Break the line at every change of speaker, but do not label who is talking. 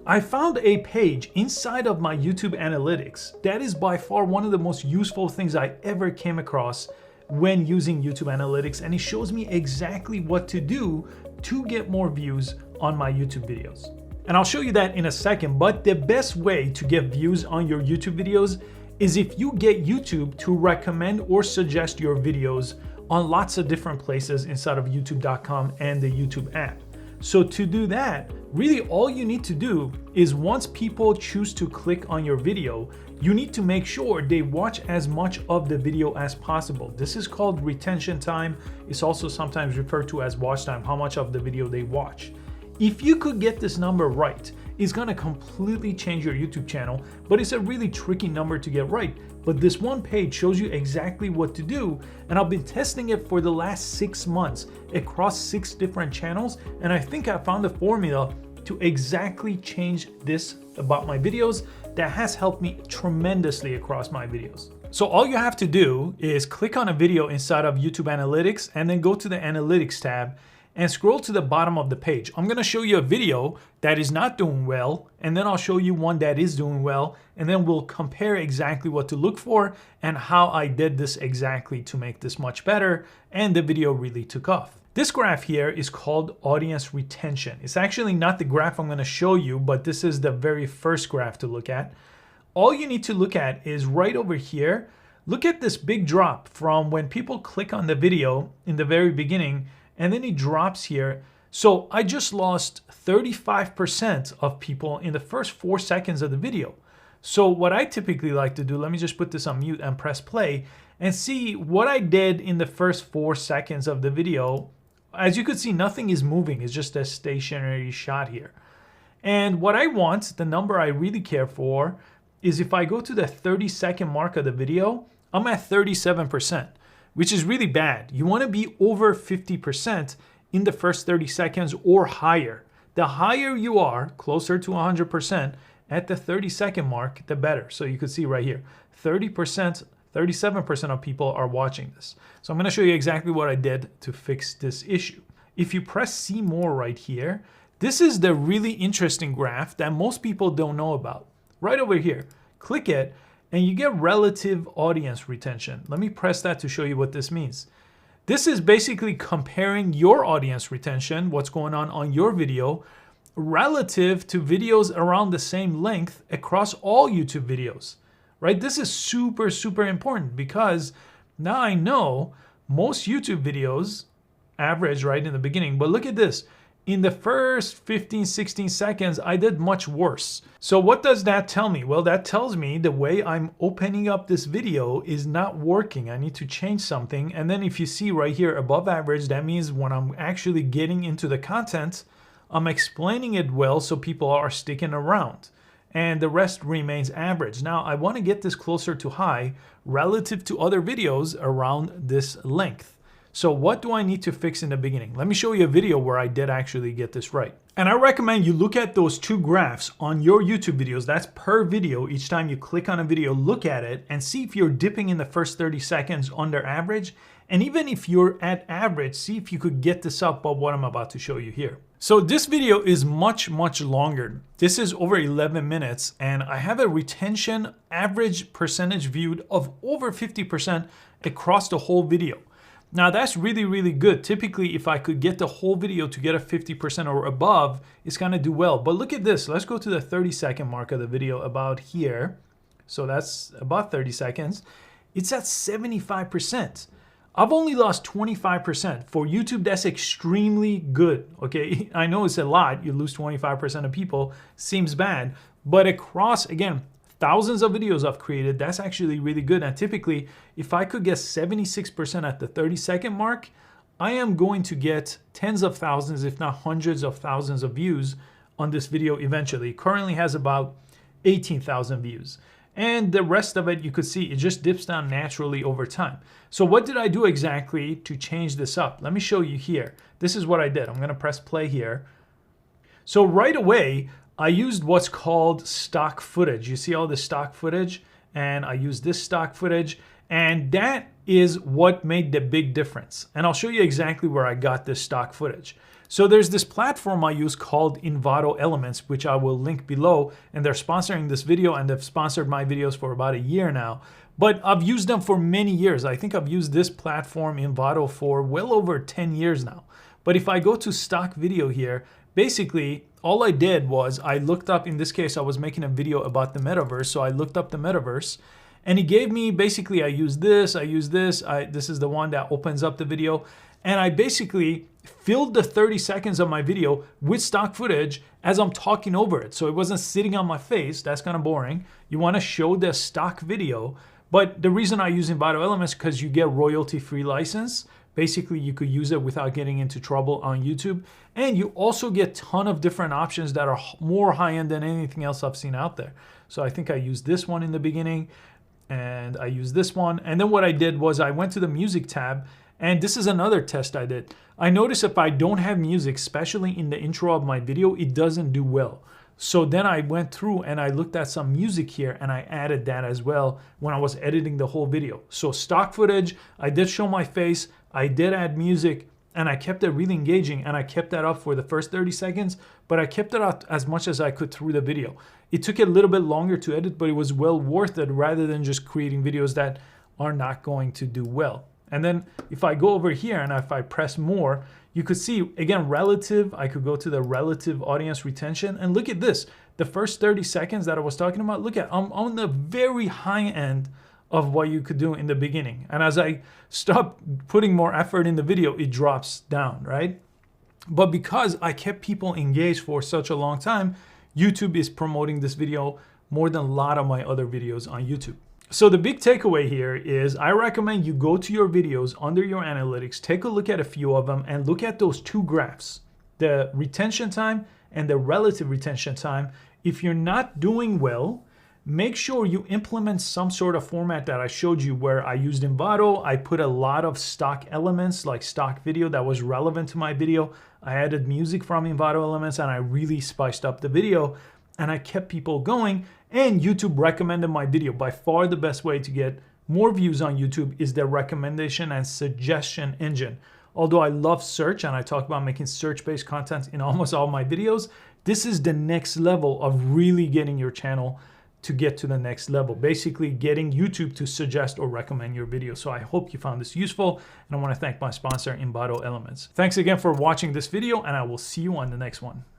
I found a page inside of my YouTube analytics that is by far one of the most useful things I ever came across when using YouTube analytics, and it shows me exactly what to do to get more views on my YouTube videos. And I'll show you that in a second, but the best way to get views on your YouTube videos is if you get YouTube to recommend or suggest your videos on lots of different places inside of youtube.com and the YouTube app. So to do that, really all you need to do is once people choose to click on your video, you need to make sure they watch as much of the video as possible. This is called retention time. It's also sometimes referred to as watch time, how much of the video they watch. If you could get this number right, it's gonna completely change your YouTube channel, but it's a really tricky number to get right. But this one page shows you exactly what to do, and I've been testing it for the last 6 months across 6 different channels, and I think I found the formula to exactly change this about my videos that has helped me tremendously across my videos. So all you have to do is click on a video inside of YouTube Analytics and then go to the Analytics tab and scroll to the bottom of the page. I'm gonna show you a video that is not doing well, and then I'll show you one that is doing well, and then we'll compare exactly what to look for and how I did this exactly to make this much better, and the video really took off. This graph here is called audience retention. It's actually not the graph I'm gonna show you, but this is the very first graph to look at. All you need to look at is right over here. Look at this big drop from when people click on the video in the very beginning, and then it drops here. So I just lost 35% of people in the first 4 seconds of the video. So what I typically like to do, let me just put this on mute and press play and see what I did in the first 4 seconds of the video. As you could see, nothing is moving. It's just a stationary shot here. And what I want, the number I really care for, is if I go to the 30-second mark of the video, I'm at 37%. Which is really bad. You want to be over 50% in the first 30 seconds or higher. The higher you are, closer to 100%, at the 30-second mark, the better. So you could see right here, 30%, 37% of people are watching this. So I'm going to show you exactly what I did to fix this issue. If you press see more right here, this is the really interesting graph that most people don't know about. Right over here, click it, and you get relative audience retention. Let me press that to show you what this means. This is basically comparing your audience retention, what's going on your video, relative to videos around the same length across all YouTube videos, right? This is super, super important because now I know most YouTube videos average right in the beginning, but look at this. In the first 15, 16 seconds, I did much worse. So what does that tell me? Well, that tells me the way I'm opening up this video is not working. I need to change something. And then if you see right here above average, that means when I'm actually getting into the content, I'm explaining it well so people are sticking around. And the rest remains average. Now, I want to get this closer to high relative to other videos around this length. So what do I need to fix in the beginning? Let me show you a video where I did actually get this right. And I recommend you look at those 2 graphs on your YouTube videos. That's per video. Each time you click on a video, look at it and see if you're dipping in the first 30 seconds under average. And even if you're at average, see if you could get this up by what I'm about to show you here. So this video is much, much longer. This is over 11 minutes and I have a retention average percentage viewed of over 50% across the whole video. Now that's really, really good. Typically, if I could get the whole video to get a 50% or above, it's gonna do well. But look at this. Let's go to the 30-second mark of the video about here. So that's about 30 seconds. It's at 75%. I've only lost 25%. For YouTube, that's extremely good, okay? I know it's a lot. You lose 25% of people. Seems bad. But across, again, thousands of videos I've created, that's actually really good. And typically, if I could get 76% at the 30-second mark, I am going to get tens of thousands, if not hundreds of thousands of views on this video eventually. It currently has about 18,000 views. And the rest of it, you could see, it just dips down naturally over time. So what did I do exactly to change this up? Let me show you here. This is what I did. I'm gonna press play here. So right away, I used what's called stock footage. You see all the stock footage, and I used this stock footage, and that is what made the big difference. And I'll show you exactly where I got this stock footage. So there's this platform I use called Envato Elements, which I will link below, and they're sponsoring this video, and they've sponsored my videos for about a year now. But I've used them for many years. I think I've used this platform, Envato, for well over 10 years now. But if I go to stock video here, basically all I did was I looked up, in this case I was making a video about the metaverse, so I looked up the metaverse, and he gave me, basically I use this, this is the one that opens up the video, and I basically filled the 30 seconds of my video with stock footage as I'm talking over it. So it wasn't sitting on my face. That's kind of boring. You want to show the stock video. But the reason I use Envato Elements is because you get royalty-free license. Basically, you could use it without getting into trouble on YouTube. And you also get a ton of different options that are more high-end than anything else I've seen out there. So I think I used this one in the beginning, and I used this one. And then what I did was I went to the music tab, and this is another test I did. I noticed if I don't have music, especially in the intro of my video, it doesn't do well. So then I went through and I looked at some music here, and I added that as well when I was editing the whole video. So stock footage, I did show my face, I did add music, and I kept it really engaging, and I kept that up for the first 30 seconds, but I kept it up as much as I could through the video. It took a little bit longer to edit, but it was well worth it rather than just creating videos that are not going to do well. And then if I go over here and if I press more, you could see, again, relative, I could go to the relative audience retention, and look at this. The first 30 seconds that I was talking about, look at, I'm on the very high end of what you could do in the beginning. And as I stop putting more effort in the video, it drops down, right? But because I kept people engaged for such a long time, YouTube is promoting this video more than a lot of my other videos on YouTube. So the big takeaway here is I recommend you go to your videos under your analytics, take a look at a few of them, and look at those two graphs, the retention time and the relative retention time. If you're not doing well, make sure you implement some sort of format that I showed you where I used Envato. I put a lot of stock elements like stock video that was relevant to my video. I added music from Envato Elements, and I really spiced up the video, and I kept people going, and YouTube recommended my video. By far the best way to get more views on YouTube is the recommendation and suggestion engine. Although I love search, and I talk about making search-based content in almost all my videos, this is the next level of really getting your channel to get to the next level, basically getting YouTube to suggest or recommend your video. So I hope you found this useful, and I want to thank my sponsor, Envato Elements. Thanks again for watching this video, and I will see you on the next one.